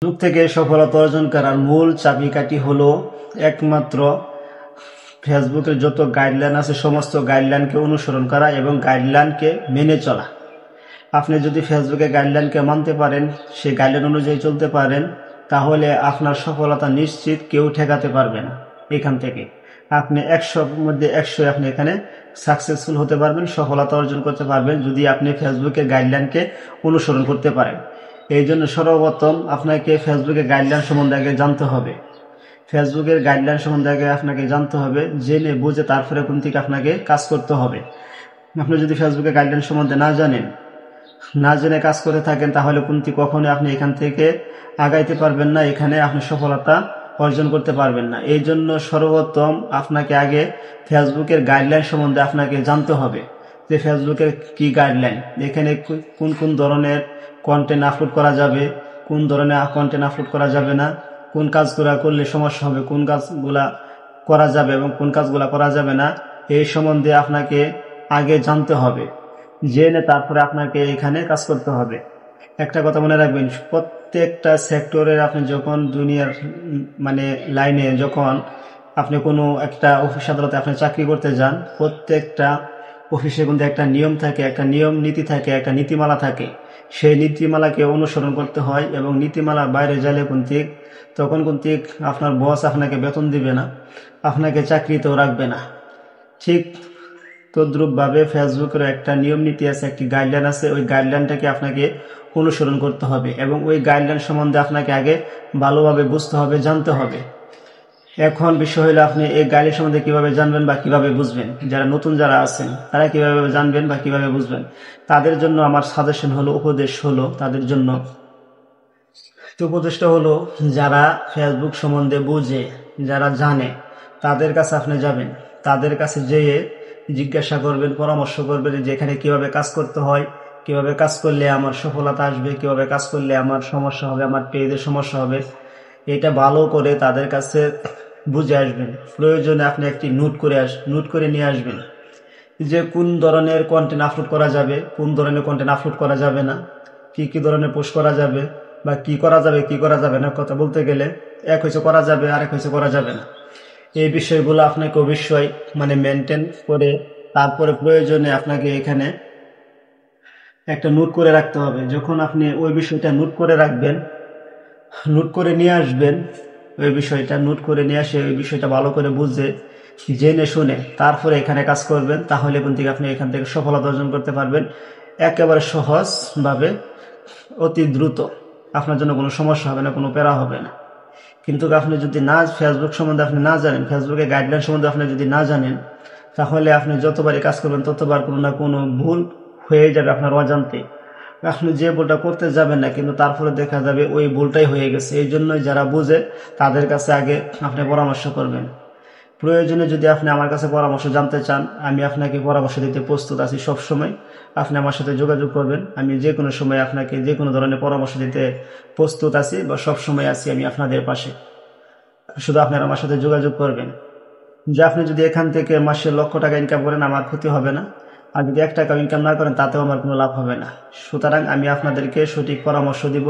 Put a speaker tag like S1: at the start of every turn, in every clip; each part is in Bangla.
S1: যুগ থেকে সফলতা অর্জন করার মূল চাবিকাঠি হলো একমাত্র ফেসবুকের যত গাইডলাইন আছে সমস্ত গাইডলাইনকে অনুসরণ করা এবং গাইডলাইনকে মেনে চলা। আপনি যদি ফেসবুকের গাইডলাইনকে মানতে পারেন, সেই গাইডলাইন অনুযায়ী চলতে পারেন, তাহলে আপনার সফলতা নিশ্চিত, কেউ ঠেকাতে পারবে না। এখান থেকে আপনি 100-র মধ্যে 100 আপনি এখানে সাকসেসফুল হতে পারবেন, সফলতা অর্জন করতে পারবেন যদি আপনি ফেসবুকের গাইডলাইনকে অনুসরণ করতে পারেন। এই জন্য সর্বপ্রথম আপনাকে ফেসবুকের গাইডলাইন সম্বন্ধে আগে জানতে হবে। ফেসবুকের গাইডলাইন সম্বন্ধে আগে আপনাকে জানতে হবে, জেনে বুঝে তারপরে কোন থেকে আপনাকে কাজ করতে হবে। আপনি যদি ফেসবুকের গাইডলাইন সম্বন্ধে না জেনে কাজ করে থাকেন, তাহলে কিন্তু কখনোই আপনি এখান থেকে আগাইতে পারবেন না, এখানে আপনি সফলতা অর্জন করতে পারবেন না। এই জন্য সর্বপ্রথম আপনাকে আগে ফেসবুকের গাইডলাইন সম্বন্ধে আপনাকে জানতে হবে যে ফেসবুকের কি গাইডলাইন, এখানে কোন কোন ধরনের কন্টেন্ট আপলোড করা যাবে, কোন ধরনের কন্টেন্ট আপলোড করা যাবে না, কোন কাজগুলা করলে সমস্যা হবে, কোন কাজগুলা করা যাবে এবং কোন কাজগুলা করা যাবে না, এই সম্বন্ধে আপনাকে আগে জানতে হবে। জেনে তারপরে আপনাকে এখানে কাজ করতে হবে। একটা কথা মনে রাখবেন, প্রত্যেকটা সেক্টরের আপনি যখন দুনিয়ার লাইনে যখন আপনি কোনো একটা অফিস আদালতে আপনি চাকরি করতে যান, প্রত্যেকটা অফিসে কিন্তু একটা নিয়ম থাকে, একটা নিয়ম নীতি থাকে, একটা নীতিমালা থাকে। সেই নীতিমালাকে অনুসরণ করতে হয় এবং নীতিমালার বাইরে গেলে তখন কিন্তু আপনার বস আপনাকে বেতন দিবে না, আপনাকে চাকরিতেও রাখবে না। ঠিক তদ্রূপভাবে ফেসবুকের একটা নিয়ম নীতি আছে, একটি গাইডলাইন আছে, ওই গাইডলাইনটাকে আপনাকে অনুসরণ করতে হবে এবং ওই গাইডলাইন সম্বন্ধে আপনাকে আগে ভালোভাবে বুঝতে হবে, জানতে হবে। এখন বিষয় হলো আপনি এই গাইডলাইন সম্বন্ধে কিভাবে জানবেন বা কিভাবে বুঝবেন। যারা আছেন তারা কিভাবে জানবেন বা কিভাবে বুঝবেন, তাদের জন্য আমার সাজেশন হলো, উপদেশ হলো তাদের জন্য। উপদেশটা হলো, যারা ফেসবুক সম্বন্ধে বুঝে, যারা জানে, তাদের কাছে আপনি যাবেন। তাদের কাছে যেয়ে জিজ্ঞাসা করবেন, পরামর্শ করবেন যে এখানে কিভাবে কাজ করতে হয়, কিভাবে কাজ করলে আমার সফলতা আসবে, কিভাবে কাজ করলে আমার সমস্যা হবে, আমার পেজের সমস্যা হবে। এটা ভালো করে তাদের কাছে বুঝে আসবেন। প্রয়োজনে আপনি একটি নোট করে নিয়ে আসবেন যে কোন ধরনের কন্টেন্ট আপলোড করা যাবে, কোন ধরনের কন্টেন্ট আপলোড করা যাবে না, কি ধরনের পোস্ট করা যাবে বা কি করা যাবে কি করা যাবে না। কথা বলতে গেলে এক হয়েছে করা যাবে, আরেক হয়েছে করা যাবে না। এই বিষয়গুলো আপনাকে অবশ্যই মেনটেন করে তারপরে প্রয়োজনে আপনাকে এখানে একটা নোট করে রাখতে হবে। যখন আপনি ওই বিষয়টা নোট করে রাখবেন, নোট করে নিয়ে আসবেন, ওই বিষয়টা নোট করে নিয়ে আসে ওই বিষয়টা ভালো করে বুঝে জেনে শুনে তারপরে এখানে কাজ করবেন, তাহলে কিন্তু আপনি এখান থেকে সফলতা অর্জন করতে পারবেন একেবারে সহজভাবে, অতি দ্রুত। আপনার জন্য কোনো সমস্যা হবে না, কোনো প্যারা হবে না। কিন্তু আপনি যদি ফেসবুক সম্বন্ধে আপনি না জানেন, ফেসবুকের গাইডলাইন সম্বন্ধে আপনি যদি না জানেন, তাহলে আপনি যতবারই কাজ করবেন ততবার কোনো না কোনো ভুল হয়ে যাবে আপনার অজান্তে। আপনি যে ভুলটা করতে যাবেন না, কিন্তু তারপরে দেখা যাবে ওই ভুলটাই হয়ে গেছে। এই জন্যই যারা বুঝে তাদের কাছে আগে আপনি পরামর্শ করবেন। প্রয়োজনে যদি আপনি আমার কাছে পরামর্শ জানতে চান, আমি আপনাকে পরামর্শ দিতে প্রস্তুত আছি সবসময়। আপনি আমার সাথে যোগাযোগ করবেন, আমি যে কোনো সময় আপনাকে যে কোনো ধরনের পরামর্শ দিতে প্রস্তুত আছি বা সবসময় আছি আমি আপনাদের পাশে। শুধু আপনারা আমার সাথে যোগাযোগ করবেন। যে আপনি যদি এখান থেকে মাসে লক্ষ টাকা ইনকাম করেন, আমার ক্ষতি হবে না, আর যদি 1 টাকা ইনকাম না করেন তাতেও আমার কোনো লাভ হবে না। সুতরাং আমি আপনাদেরকে সঠিক পরামর্শ দিব,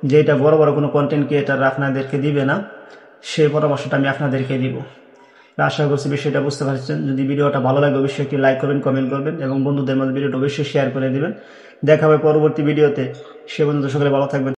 S1: যে এটা বড় বড় কোনো কন্টেন্ট ক্রিয়েটার আপনাদেরকে দিবে না, সেই পরামর্শটা আমি আপনাদেরকে দিব। আশা করছি বিষয়টা বুঝতে পারছেন। যদি ভিডিওটা ভালো লাগে অবশ্যই একটি লাইক করবেন, কমেন্ট করবেন এবং বন্ধুদের মধ্যে ভিডিওটা অবশ্যই শেয়ার করে দিবেন। দেখা হবে পরবর্তী ভিডিওতে। সে পর্যন্ত সকলে ভালো থাকবেন।